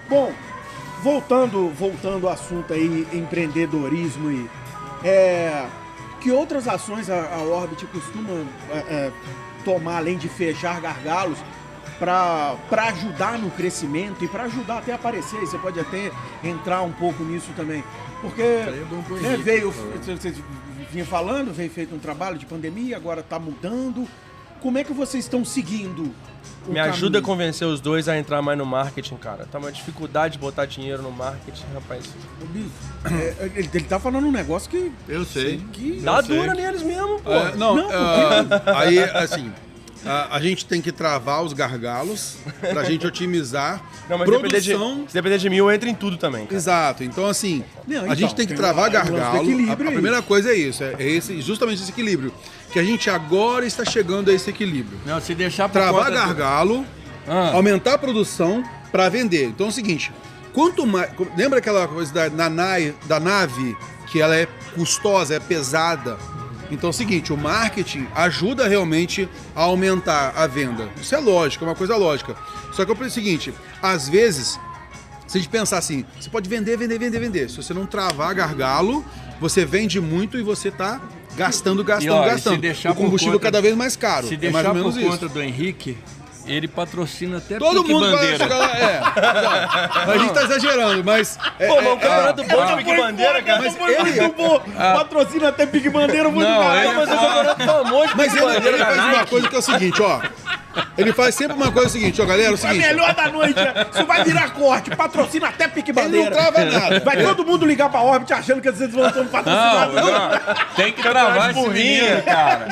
Bom, voltando ao assunto aí, empreendedorismo e que outras ações a Orbit costuma tomar, além de fechar gargalos, para ajudar no crescimento e para ajudar até a aparecer? Você pode até entrar um pouco nisso também, porque você vinha falando, veio feito um trabalho de pandemia, agora está mudando. Como é que vocês estão seguindo? Me ajuda a convencer os dois a entrar mais no marketing, cara. Tá uma dificuldade de botar dinheiro no marketing, rapaz. Ele tá falando um negócio que... Eu sei. Que dá dura neles mesmo, pô. Aí, assim, a gente tem que travar os gargalos pra gente otimizar produção. Se depender de mim, eu entro em tudo também, cara. Exato. Então, assim, a gente tem que travar gargalo. A primeira coisa é isso, justamente esse equilíbrio. Que a gente agora está chegando a esse equilíbrio. Não, se deixar por travar gargalo, aumentar a produção para vender. Então é o seguinte, quanto mais... Lembra aquela coisa da nave, que ela é custosa, é pesada? Então é o seguinte, o marketing ajuda realmente a aumentar a venda. Isso é lógico, é uma coisa lógica. Só que é o seguinte, às vezes, se a gente pensar assim, você pode vender. Se você não travar gargalo, você vende muito e você tá gastando. O combustível cada vez mais caro. Se deixar por conta do Henrique, ele patrocina até todo Pique mundo Bandeira. vai chegar lá, a gente tá exagerando, mas... Pô, mas o campeonato bom de Pique Bandeira, cara. Mas ele patrocina até Pique Bandeira muito mais. Mas o campeonato famoso de Mas Pique Bandeira ele faz uma coisa que é o seguinte, ó. Ele faz sempre uma coisa seguinte, ó, galera, é o seguinte... É melhor da noite, isso vai virar corte, patrocina até Pique Ele Bandeira. não trava nada. Vai todo mundo ligar pra Orbit achando que vocês vão estar patrocinados. Não, tem que travar esse menino, cara.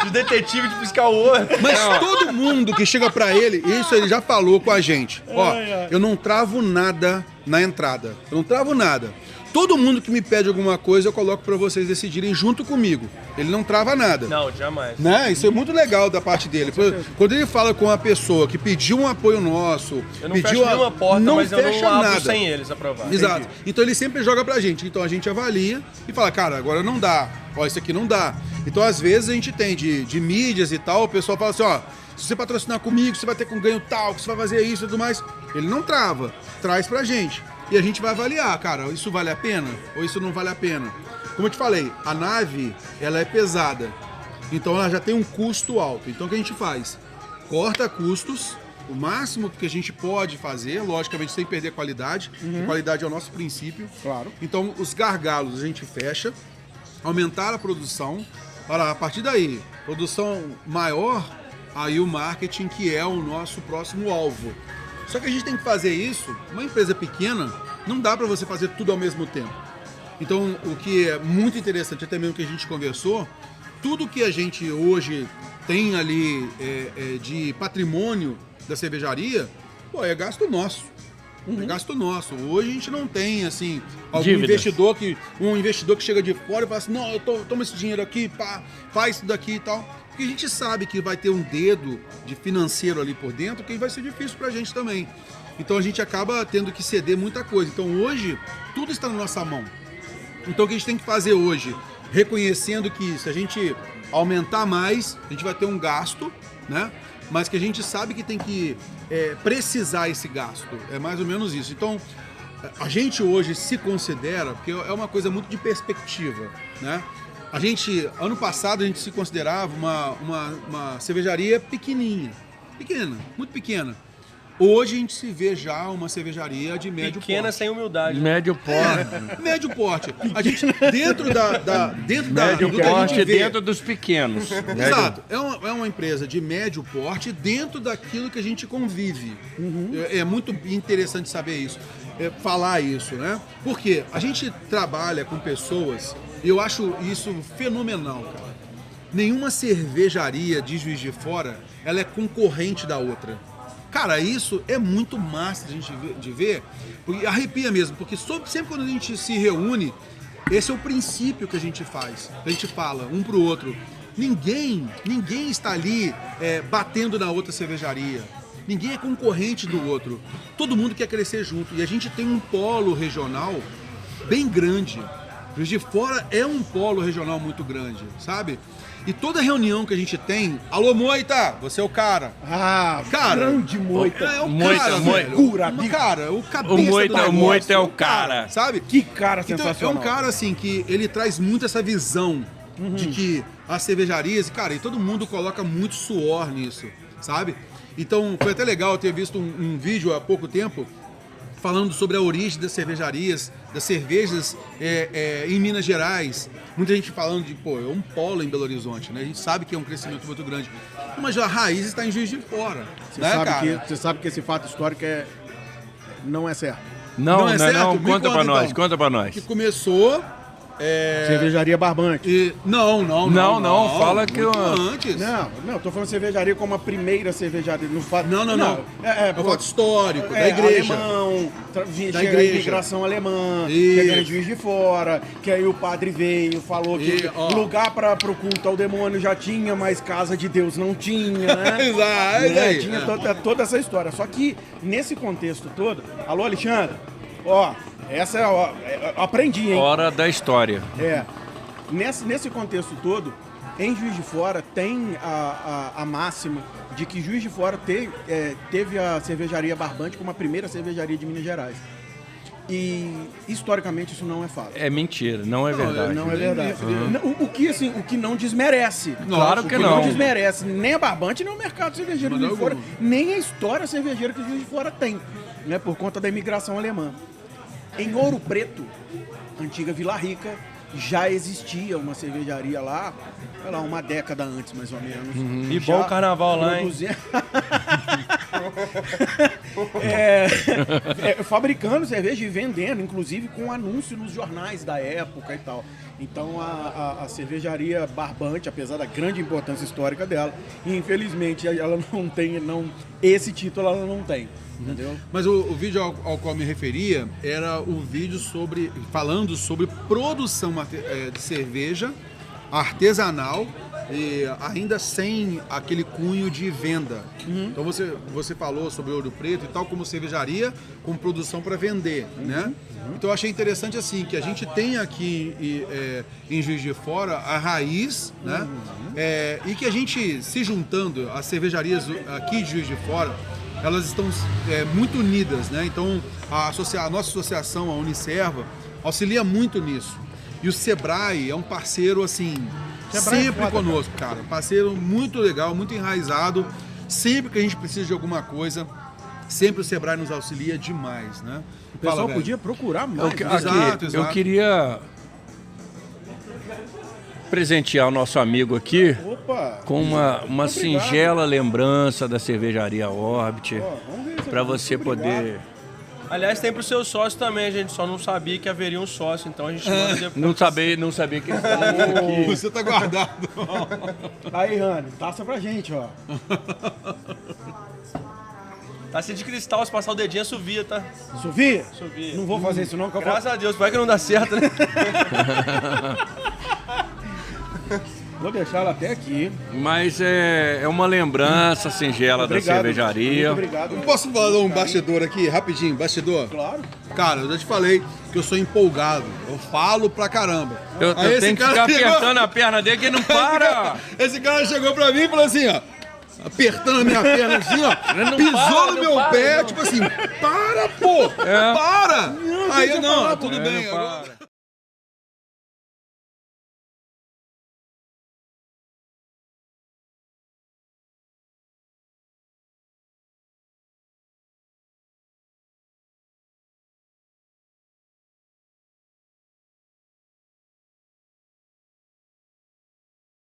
De detetive de fiscal ouro. Mas todo mundo que chega pra ele, isso ele já falou com a gente. Ó, eu não travo nada na entrada. Eu não travo nada. Todo mundo que me pede alguma coisa, eu coloco pra vocês decidirem junto comigo. Ele não trava nada. Não, jamais. Né? Isso é muito legal da parte dele. Quando ele fala com uma pessoa que pediu um apoio nosso, eu não fecho nenhuma porta, não mas fecha eu não abro nada sem eles aprovar. Exato. Entendi. Então ele sempre joga pra gente. Então a gente avalia e fala, cara, agora não dá. Ó, isso aqui não dá. Então às vezes a gente tem de mídias e tal, o pessoal fala assim, ó, se você patrocinar comigo, você vai ter com ganho tal, que você vai fazer isso e tudo mais. Ele não trava, traz pra gente. E a gente vai avaliar, cara, isso vale a pena ou isso não vale a pena. Como eu te falei, a nave, ela é pesada. Então ela já tem um custo alto. Então o que a gente faz? Corta custos, o máximo que a gente pode fazer, logicamente sem perder qualidade. A qualidade é o nosso princípio. Claro. Então os gargalos a gente fecha, aumentar a produção. Olha, a partir daí, produção maior, aí o marketing que é o nosso próximo alvo. Só que a gente tem que fazer isso, uma empresa pequena, não dá para você fazer tudo ao mesmo tempo. Então, o que é muito interessante, até mesmo que a gente conversou, tudo que a gente hoje tem ali de patrimônio da cervejaria, pô, é gasto nosso. É gasto nosso. Hoje a gente não tem, assim, algum investidor que chega de fora e fala assim, não, toma esse dinheiro aqui, pá, faz isso daqui e tal. Porque a gente sabe que vai ter um dedo de financeiro ali por dentro que vai ser difícil pra gente também. Então a gente acaba tendo que ceder muita coisa. Então hoje, tudo está na nossa mão. Então o que a gente tem que fazer hoje? Reconhecendo que se a gente aumentar mais, a gente vai ter um gasto, né? Mas que a gente sabe que tem que precisar esse gasto. É mais ou menos isso. Então, a gente hoje se considera, porque é uma coisa muito de perspectiva, né? A gente, ano passado, a gente se considerava uma cervejaria pequenininha. Pequena, muito pequena. Hoje a gente se vê já uma cervejaria de médio porte. Pequena sem humildade. Médio porte. Médio porte. A gente, dentro médio do que a porte gente vê, dentro dos pequenos. Exato. É uma empresa de médio porte dentro daquilo que a gente convive. É muito interessante saber isso. Falar isso, né? Porque a gente trabalha com pessoas, e eu acho isso fenomenal, cara. Nenhuma cervejaria de Juiz de Fora, ela é concorrente da outra. Cara, isso é muito massa de ver, porque arrepia mesmo, porque sempre quando a gente se reúne, esse é o princípio que a gente faz, a gente fala um pro outro. Ninguém está ali batendo na outra cervejaria. Ninguém é concorrente do outro. Todo mundo quer crescer junto. E a gente tem um polo regional bem grande. Juiz de Fora é um polo regional muito grande, sabe? E toda reunião que a gente tem, alô, Moita, você é o cara. Ah, Cara, grande Moita. É o Moita, cara, Moita. velho. Cura, Cara, o cabeça O Moita- do negócio, o Moita é o cara. sabe? Que cara Então, sensacional. é um cara, assim, que ele traz muito essa visão de que as cervejarias, cara, e todo mundo coloca muito suor nisso, sabe? Então, foi até legal ter visto um vídeo há pouco tempo falando sobre a origem das cervejarias, das cervejas em Minas Gerais. Muita gente falando de, pô, é um polo em Belo Horizonte, né? A gente sabe que é um crescimento muito grande. Mas a raiz está em Juiz de Fora, Você sabe que esse fato histórico não é certo. Não, é não, certo? não. Me Conta pra nós, então. conta pra nós. Que começou... Cervejaria Barbante. Não, fala que muito eu- antes. Não, tô falando cervejaria como a primeira cervejaria. Não, Não. É o fato histórico, da igreja. Alemão, Da chega a igreja. imigração alemã, Isso. chega em Juiz de Fora, que aí o padre veio, falou que lugar pro culto ao demônio já tinha, mas casa de Deus não tinha, né? Exato, Né? aí. Tinha toda essa história. Só que nesse contexto todo, alô Alexandre, ó, essa aprendi, hein? Hora da história. Nesse contexto todo, em Juiz de Fora tem a máxima de que Juiz de Fora teve a cervejaria Barbante como a primeira cervejaria de Minas Gerais. E historicamente isso não é fato. É mentira, não é verdade. Não é verdade. O que não desmerece. Claro O que não não. desmerece nem a Barbante, nem o mercado cervejeiro de Juiz de Fora, nem a história cervejeira que Juiz de Fora tem, né, por conta da imigração alemã. Em Ouro Preto, antiga Vila Rica, já existia uma cervejaria lá, sei lá, uma década antes, mais ou menos. E bom carnaval lá, hein? Fabricando cerveja e vendendo, inclusive com anúncio nos jornais da época e tal. Então a cervejaria Barbante, apesar da grande importância histórica dela, infelizmente ela não tem, esse título ela não tem. Entendeu? Mas o vídeo ao qual me referia era o vídeo falando sobre produção de cerveja artesanal e ainda sem aquele cunho de venda. Então você falou sobre Ouro Preto e tal, como cervejaria, com produção para vender, né? Então eu achei interessante assim, que a gente tem aqui em Juiz de Fora a raiz, né? E que a gente, se juntando, as cervejarias aqui de Juiz de Fora, elas estão muito unidas, né? Então a nossa associação, a Unicerva, auxilia muito nisso. E o Sebrae é um parceiro, assim, sempre conosco, cara. Parceiro muito legal, muito enraizado. Sempre que a gente precisa de alguma coisa, sempre o Sebrae nos auxilia demais, né? O pessoal podia procurar mais. Exato. Eu queria presentear o nosso amigo aqui Opa! com uma singela lembrança da cervejaria Orbit, Vamos ver se para eu- você muito poder... obrigado. Aliás, tem pro seu sócio também, a gente só não sabia que haveria um sócio, então a gente manda depois. Não sabia que ele estava aqui. Você tá guardado. Aí, Rani, taça pra gente, ó. Taça de cristal, se passar o dedinho, assovia, tá? Sofia? Assovia. Não vou fazer isso não, que eu Graças a Deus, vai que não dá certo, né? vou deixar ela até aqui. Mas é uma lembrança singela da cervejaria. Muito obrigado. Eu posso falar um bastidor aqui, rapidinho, bastidor? Claro. Cara, eu já te falei que eu sou empolgado. Eu falo pra caramba. Eu Aí esse tenho que cara ficar chegou- apertando a perna dele que ele não para. Esse cara chegou pra mim e falou assim, ó. Apertando a minha perna assim, ó. Não Pisou para, no não meu para, pé, não. tipo assim, para, pô! Para! Aí eu, deixa eu não, falar, tudo pô. bem. Não agora- para.